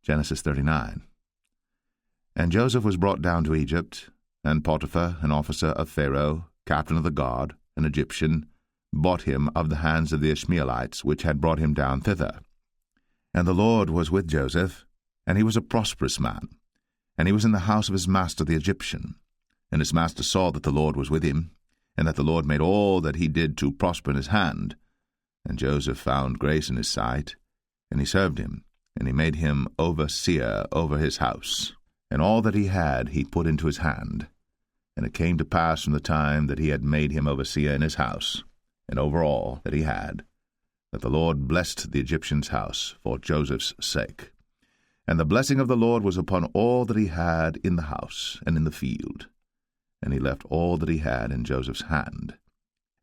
Genesis 39. And Joseph was brought down to Egypt, and Potiphar, an officer of Pharaoh, captain of the guard, an Egyptian, bought him of the hands of the Ishmaelites, which had brought him down thither. And the Lord was with Joseph, and he was a prosperous man, and he was in the house of his master the Egyptian. And his master saw that the Lord was with him, and that the Lord made all that he did to prosper in his hand. And Joseph found grace in his sight, and he served him, and he made him overseer over his house. And all that he had he put into his hand. And it came to pass from the time that he had made him overseer in his house, and over all that he had, that the Lord blessed the Egyptian's house for Joseph's sake. And the blessing of the Lord was upon all that he had in the house and in the field. And he left all that he had in Joseph's hand.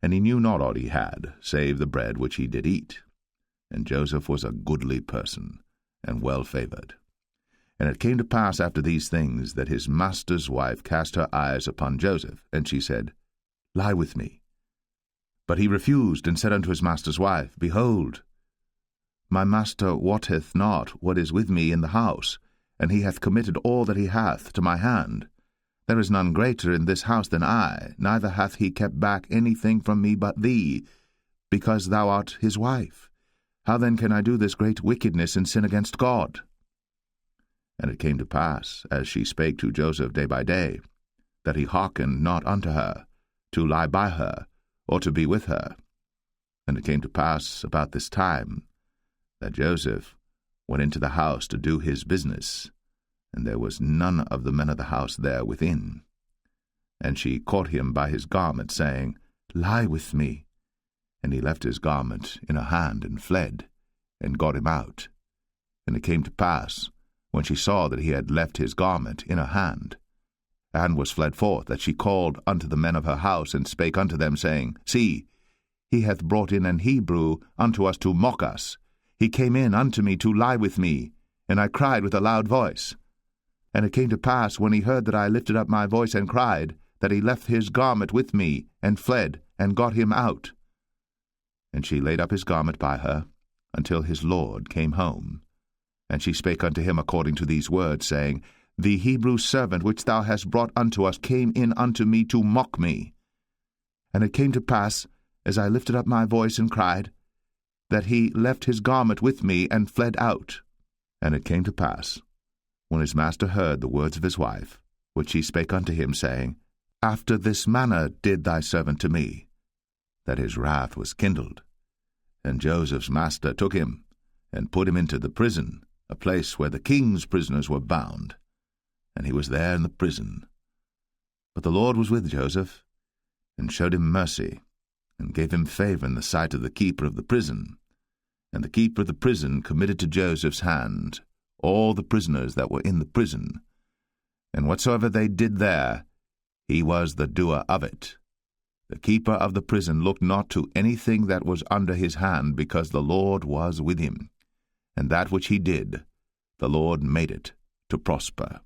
And he knew not aught he had, save the bread which he did eat. And Joseph was a goodly person, and well favored. And it came to pass after these things, that his master's wife cast her eyes upon Joseph, and she said, Lie with me. But he refused, and said unto his master's wife, Behold, my master wotteth not what is with me in the house, and he hath committed all that he hath to my hand. There is none greater in this house than I, neither hath he kept back anything from me but thee, because thou art his wife. How then can I do this great wickedness and sin against God? And it came to pass, as she spake to Joseph day by day, that he hearkened not unto her, to lie by her, or to be with her. And it came to pass about this time, that Joseph went into the house to do his business, and there was none of the men of the house there within. And she caught him by his garment, saying, Lie with me. And he left his garment in her hand, and fled, and got him out. And it came to pass, when she saw that he had left his garment in her hand, and was fled forth, that she called unto the men of her house, and spake unto them, saying, See, he hath brought in an Hebrew unto us to mock us. He came in unto me to lie with me, and I cried with a loud voice. And it came to pass, when he heard that I lifted up my voice and cried, that he left his garment with me, and fled, and got him out. And she laid up his garment by her, until his lord came home. And she spake unto him according to these words, saying, The Hebrew servant which thou hast brought unto us came in unto me to mock me. And it came to pass, as I lifted up my voice and cried, that he left his garment with me, and fled out. And it came to pass, when his master heard the words of his wife, which she spake unto him, saying, After this manner did thy servant to me, that his wrath was kindled. And Joseph's master took him, and put him into the prison, a place where the king's prisoners were bound. And he was there in the prison. But the Lord was with Joseph, and showed him mercy, and gave him favor in the sight of the keeper of the prison. And the keeper of the prison committed to Joseph's hand all the prisoners that were in the prison. And whatsoever they did there, he was the doer of it. The keeper of the prison looked not to anything that was under his hand, because the Lord was with him. And that which he did, the Lord made it to prosper.